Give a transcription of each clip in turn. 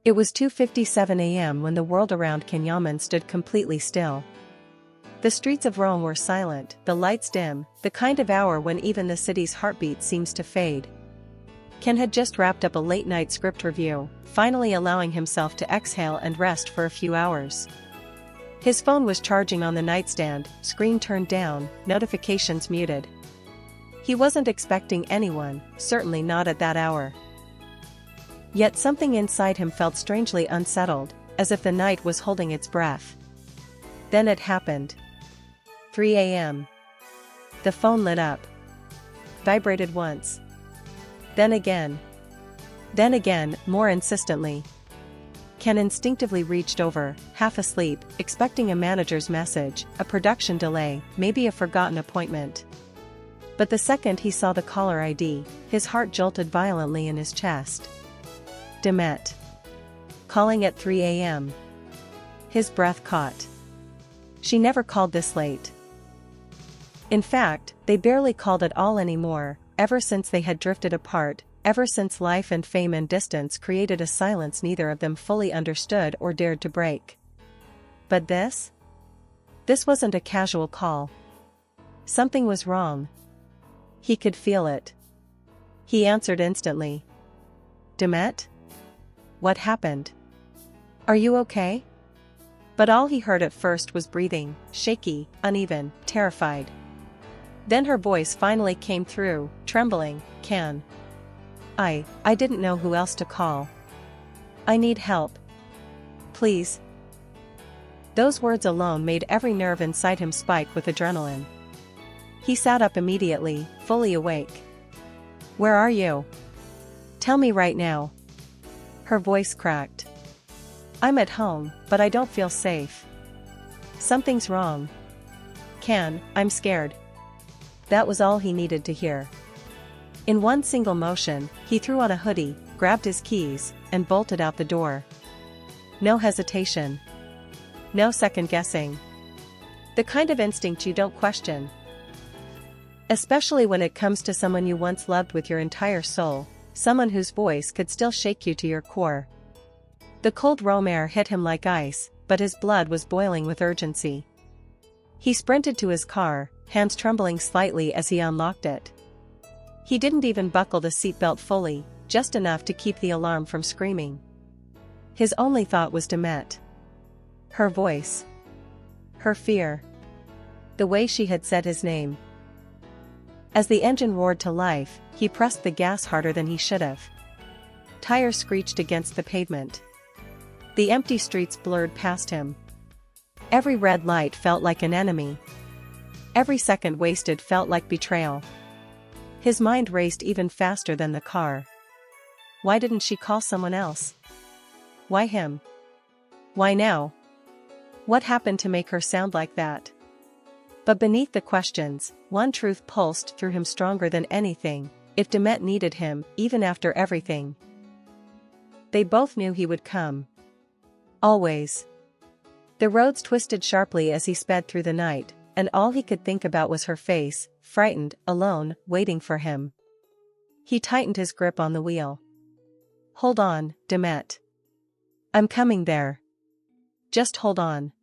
It was 2:57 a.m. when the world around Yaman stood completely still. The streets of Rome were silent, the lights dim, the kind of hour when even the city's heartbeat seems to fade. Ken had just wrapped up a late-night script review, finally allowing himself to exhale and rest for a few hours. His phone was charging on the nightstand, screen turned down, notifications muted. He wasn't expecting anyone, certainly not at that hour. Yet something inside him felt strangely unsettled, as if the night was holding its breath. Then it happened. 3 a.m. The phone lit up. Vibrated once. Then again. Then again, more insistently. Ken instinctively reached over, half asleep, expecting a manager's message, a production delay, maybe a forgotten appointment. But the second he saw the caller ID, his heart jolted violently in his chest. Demet. Calling at 3 a.m. His breath caught. She never called this late. In fact, they barely called at all anymore, ever since they had drifted apart, ever since life and fame and distance created a silence neither of them fully understood or dared to break. But this? This wasn't a casual call. Something was wrong. He could feel it. He answered instantly. Demet? What happened? Are you okay? But all he heard at first was breathing, shaky, uneven, terrified. Then her voice finally came through, trembling. Ken. I didn't know who else to call. I need help. Please. Those words alone made every nerve inside him spike with adrenaline. He sat up immediately, fully awake. Where are you? Tell me right now. Her voice cracked. I'm at home, but I don't feel safe. Something's wrong. Ken, I'm scared. That was all he needed to hear. In one single motion, he threw on a hoodie, grabbed his keys, and bolted out the door. No hesitation. No second guessing. The kind of instinct you don't question. Especially when it comes to someone you once loved with your entire soul, someone whose voice could still shake you to your core. The cold Rome air hit him like ice, but his blood was boiling with urgency. He sprinted to his car, hands trembling slightly as he unlocked it. He didn't even buckle the seatbelt fully, just enough to keep the alarm from screaming. His only thought was Demet. Her voice. Her fear. The way she had said his name. As the engine roared to life, he pressed the gas harder than he should have. Tires screeched against the pavement. The empty streets blurred past him. Every red light felt like an enemy. Every second wasted felt like betrayal. His mind raced even faster than the car. Why didn't she call someone else? Why him? Why now? What happened to make her sound like that? But beneath the questions, one truth pulsed through him stronger than anything. If Demet needed him, even after everything. They both knew he would come. Always. The roads twisted sharply as he sped through the night, and all he could think about was her face, frightened, alone, waiting for him. He tightened his grip on the wheel. Hold on, Demet. I'm coming there. Just hold on.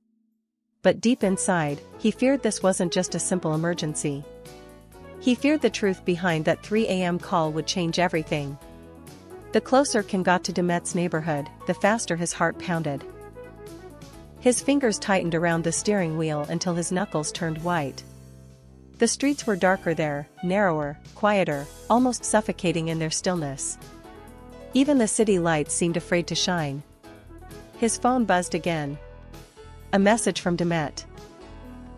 But deep inside, he feared this wasn't just a simple emergency. He feared the truth behind that 3 a.m. call would change everything. The closer Ken got to Demet's neighborhood, the faster his heart pounded. His fingers tightened around the steering wheel until his knuckles turned white. The streets were darker there, narrower, quieter, almost suffocating in their stillness. Even the city lights seemed afraid to shine. His phone buzzed again. A message from Demet.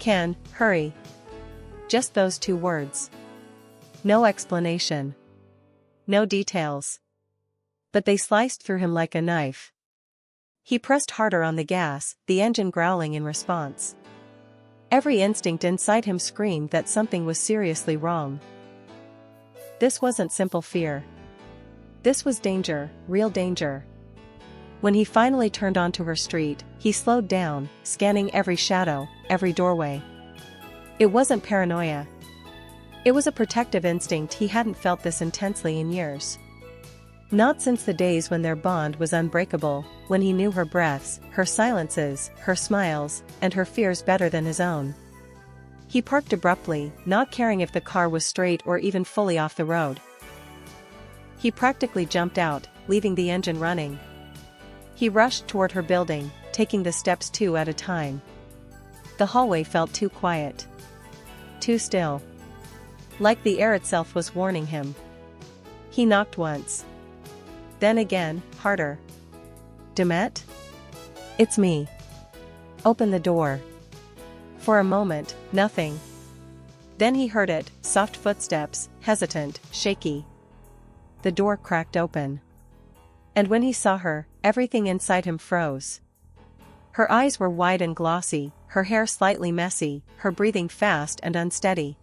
Ken, hurry. Just those two words. No explanation. No details. But they sliced through him like a knife. He pressed harder on the gas, the engine growling in response. Every instinct inside him screamed that something was seriously wrong. This wasn't simple fear. This was danger, real danger. When he finally turned onto her street, he slowed down, scanning every shadow, every doorway. It wasn't paranoia. It was a protective instinct he hadn't felt this intensely in years. Not since the days when their bond was unbreakable, when he knew her breaths, her silences, her smiles, and her fears better than his own. He parked abruptly, not caring if the car was straight or even fully off the road. He practically jumped out, leaving the engine running. He rushed toward her building, taking the steps two at a time. The hallway felt too quiet. Too still. Like the air itself was warning him. He knocked once. Then again, harder. "Demet? It's me. Open the door." For a moment, nothing. Then he heard it, soft footsteps, hesitant, shaky. The door cracked open. And when he saw her, everything inside him froze. Her eyes were wide and glossy, her hair slightly messy, her breathing fast and unsteady.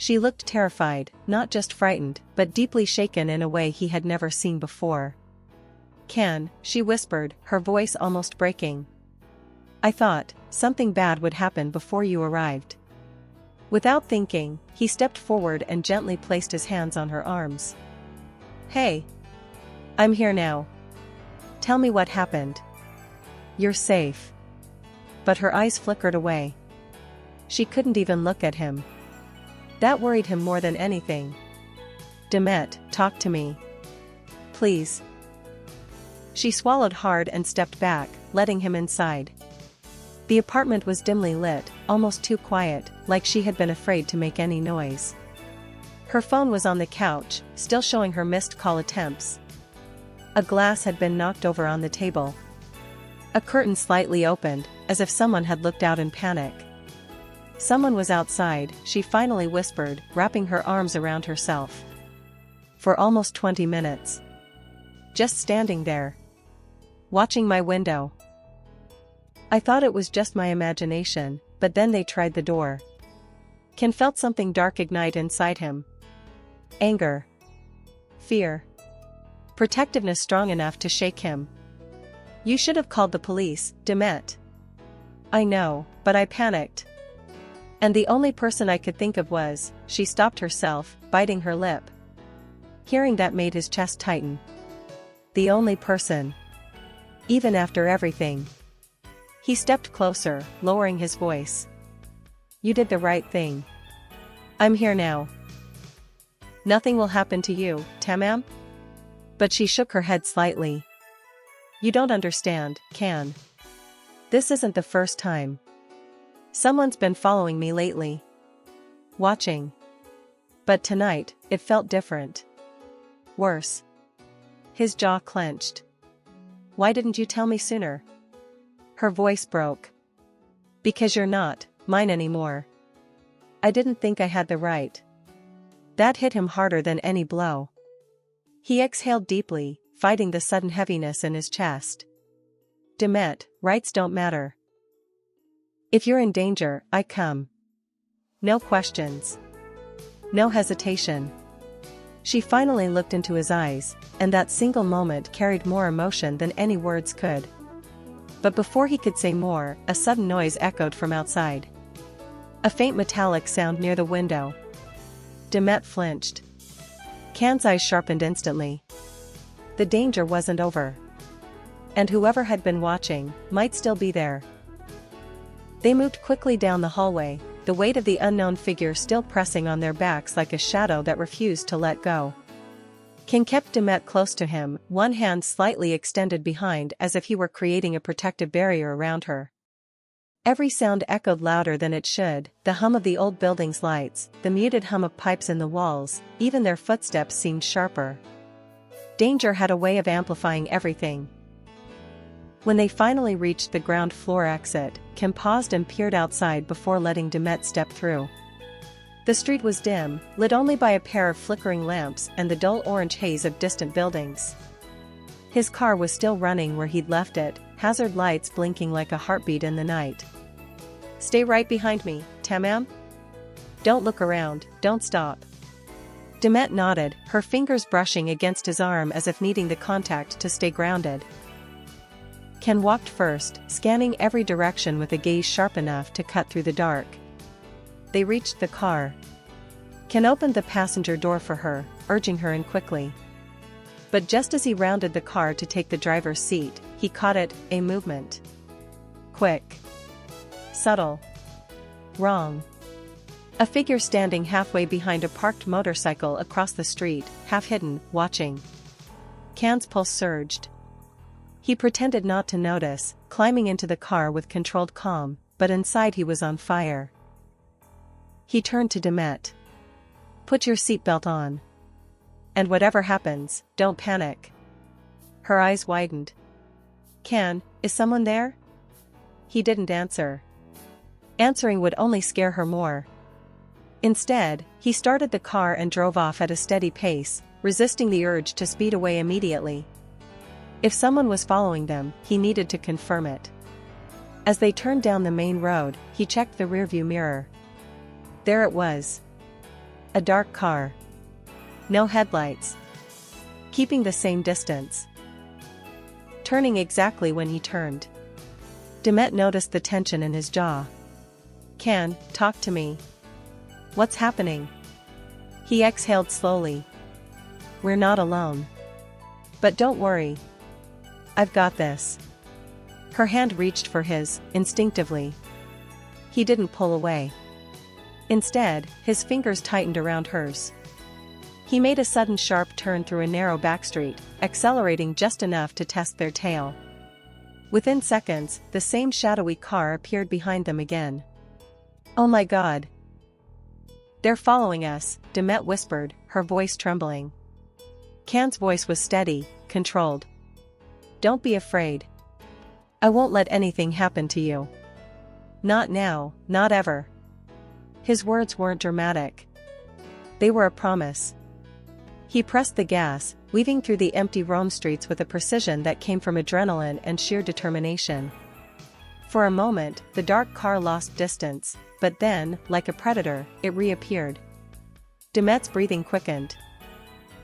She looked terrified, not just frightened, but deeply shaken in a way he had never seen before. "Can," she whispered, her voice almost breaking. "I thought something bad would happen before you arrived." Without thinking, he stepped forward and gently placed his hands on her arms. "Hey. I'm here now. Tell me what happened. You're safe." But her eyes flickered away. She couldn't even look at him. That worried him more than anything. "Demet, talk to me. Please." She swallowed hard and stepped back, letting him inside. The apartment was dimly lit, almost too quiet, like she had been afraid to make any noise. Her phone was on the couch, still showing her missed call attempts. A glass had been knocked over on the table. A curtain slightly opened, as if someone had looked out in panic. Someone was outside, she finally whispered, wrapping her arms around herself. "For almost 20 minutes. Just standing there. Watching my window. I thought it was just my imagination, but then they tried the door." Ken felt something dark ignite inside him. Anger. Fear. Protectiveness strong enough to shake him. "You should have called the police, Demet." "I know, but I panicked. And the only person I could think of was..." She stopped herself, biting her lip. Hearing that made his chest tighten. The only person. Even after everything. He stepped closer, lowering his voice. "You did the right thing. I'm here now. Nothing will happen to you, tamam?" But she shook her head slightly. "You don't understand, Can. This isn't the first time. Someone's been following me lately. Watching. But tonight, it felt different. Worse." His jaw clenched. "Why didn't you tell me sooner?" Her voice broke. "Because you're not mine anymore. I didn't think I had the right." That hit him harder than any blow. He exhaled deeply, fighting the sudden heaviness in his chest. "Demet, rights don't matter. If you're in danger, I come. No questions. No hesitation." She finally looked into his eyes, and that single moment carried more emotion than any words could. But before he could say more, a sudden noise echoed from outside. A faint metallic sound near the window. Demet flinched. Can's eyes sharpened instantly. The danger wasn't over. And whoever had been watching, might still be there. They moved quickly down the hallway, the weight of the unknown figure still pressing on their backs like a shadow that refused to let go. King kept Demet close to him, one hand slightly extended behind as if he were creating a protective barrier around her. Every sound echoed louder than it should, the hum of the old building's lights, the muted hum of pipes in the walls, even their footsteps seemed sharper. Danger had a way of amplifying everything. When they finally reached the ground floor exit, Kim paused and peered outside before letting Demet step through. The street was dim, lit only by a pair of flickering lamps and the dull orange haze of distant buildings. His car was still running where he'd left it, hazard lights blinking like a heartbeat in the night. "Stay right behind me, tamam? Don't look around, don't stop." Demet nodded, her fingers brushing against his arm as if needing the contact to stay grounded. Ken walked first, scanning every direction with a gaze sharp enough to cut through the dark. They reached the car. Ken opened the passenger door for her, urging her in quickly. But just as he rounded the car to take the driver's seat, he caught it, a movement. Quick. Subtle. Wrong. A figure standing halfway behind a parked motorcycle across the street, half hidden, watching. Can's pulse surged. He pretended not to notice, climbing into the car with controlled calm, but inside he was on fire. He turned to Demet. "Put your seatbelt on. And whatever happens, don't panic." Her eyes widened. "Can, is someone there?" He didn't answer. Answering would only scare her more. Instead, he started the car and drove off at a steady pace, resisting the urge to speed away immediately. If someone was following them, he needed to confirm it. As they turned down the main road, he checked the rearview mirror. There it was. A dark car. No headlights. Keeping the same distance. Turning exactly when he turned. Demet noticed the tension in his jaw. "Can, talk to me. What's happening?" He exhaled slowly. "We're not alone. But don't worry. I've got this." Her hand reached for his, instinctively. He didn't pull away. Instead, his fingers tightened around hers. He made a sudden sharp turn through a narrow backstreet, accelerating just enough to test their tail. Within seconds, the same shadowy car appeared behind them again. "Oh my God. They're following us," Demet whispered, her voice trembling. Can's voice was steady, controlled. "Don't be afraid. I won't let anything happen to you. Not now, not ever." His words weren't dramatic. They were a promise. He pressed the gas, weaving through the empty Rome streets with a precision that came from adrenaline and sheer determination. For a moment, the dark car lost distance, but then, like a predator, it reappeared. Demet's breathing quickened.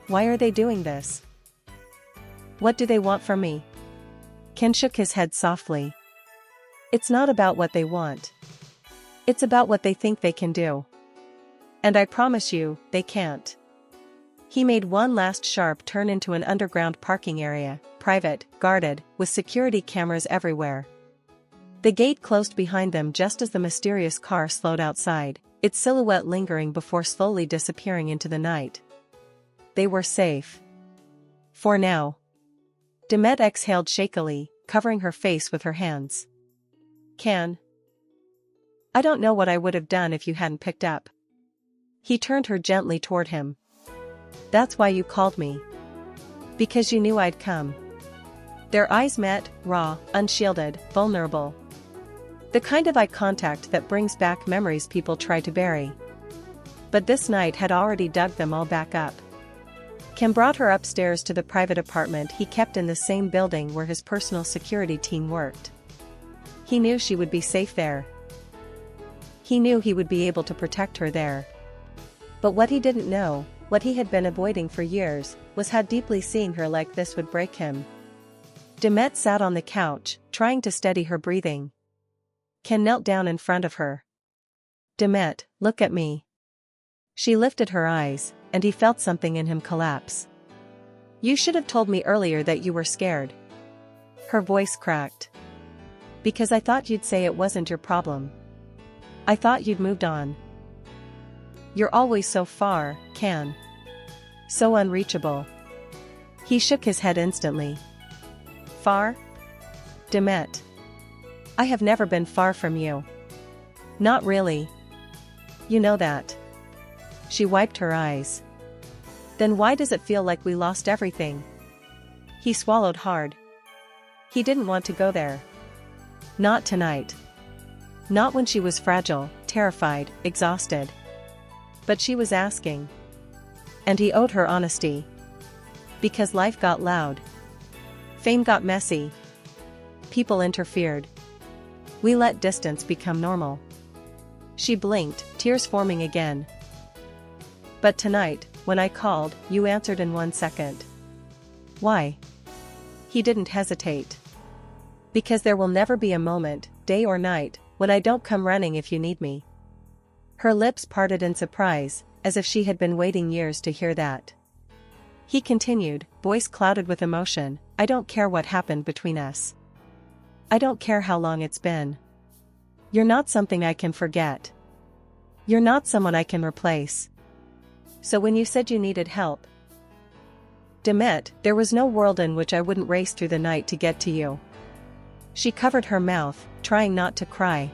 Why are they doing this? What do they want from me? Can shook his head softly. It's not about what they want. It's about what they think they can do. And I promise you, they can't. He made one last sharp turn into an underground parking area, private, guarded, with security cameras everywhere. The gate closed behind them just as the mysterious car slowed outside, its silhouette lingering before slowly disappearing into the night. They were safe. For now. Demet exhaled shakily, covering her face with her hands. Can. I don't know what I would have done if you hadn't picked up. He turned her gently toward him. That's why you called me. Because you knew I'd come. Their eyes met, raw, unshielded, vulnerable. The kind of eye contact that brings back memories people try to bury. But this night had already dug them all back up. Kim brought her upstairs to the private apartment he kept in the same building where his personal security team worked. He knew she would be safe there. He knew he would be able to protect her there. But what he didn't know, what he had been avoiding for years, was how deeply seeing her like this would break him. Demet sat on the couch, trying to steady her breathing. Ken knelt down in front of her. Demet, look at me. She lifted her eyes, and he felt something in him collapse. You should have told me earlier that you were scared. Her voice cracked. Because I thought you'd say it wasn't your problem. I thought you'd moved on. You're always so far, Can. So unreachable. He shook his head instantly. Far? Demet. I have never been far from you. Not really. You know that. She wiped her eyes. Then why does it feel like we lost everything? He swallowed hard. He didn't want to go there. Not tonight. Not when she was fragile, terrified, exhausted. But she was asking. And he owed her honesty. Because life got loud. Fame got messy. People interfered. We let distance become normal. She blinked, tears forming again. But tonight, when I called, you answered in 1 second. Why? He didn't hesitate. Because there will never be a moment, day or night, when I don't come running if you need me. Her lips parted in surprise, as if she had been waiting years to hear that. He continued, voice clouded with emotion, I don't care what happened between us. I don't care how long it's been. You're not something I can forget. You're not someone I can replace. So when you said you needed help, Demet, there was no world in which I wouldn't race through the night to get to you. She covered her mouth, trying not to cry.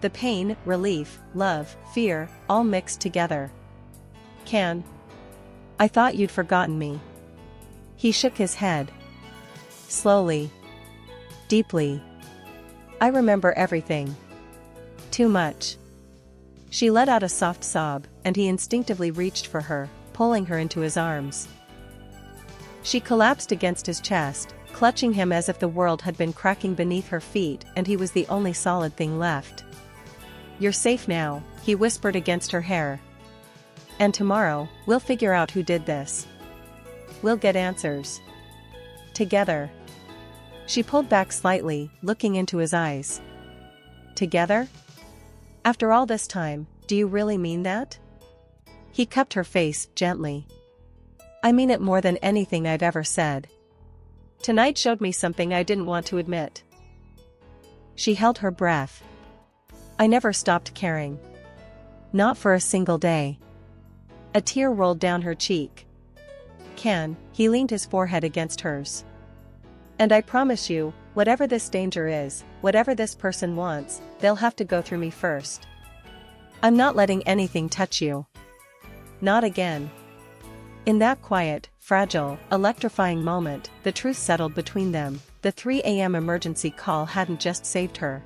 The pain, relief, love, fear, all mixed together. I thought you'd forgotten me. He shook his head. Slowly. Deeply. I remember everything. Too much. She let out a soft sob, and he instinctively reached for her, pulling her into his arms. She collapsed against his chest, clutching him as if the world had been cracking beneath her feet and he was the only solid thing left. You're safe now, he whispered against her hair. And tomorrow, we'll figure out who did this. We'll get answers. Together. She pulled back slightly, looking into his eyes. Together? After all this time, do you really mean that? He cupped her face, gently. I mean it more than anything I've ever said. Tonight showed me something I didn't want to admit. She held her breath. I never stopped caring. Not for a single day. A tear rolled down her cheek. He leaned his forehead against hers. And I promise you, whatever this danger is, whatever this person wants, they'll have to go through me first. I'm not letting anything touch you. Not again. In that quiet, fragile, electrifying moment, the truth settled between them. The 3 a.m. emergency call hadn't just saved her.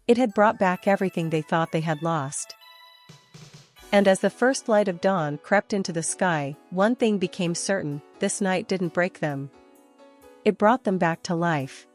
It had brought back everything they thought they had lost. And as the first light of dawn crept into the sky, one thing became certain, this night didn't break them. It brought them back to life.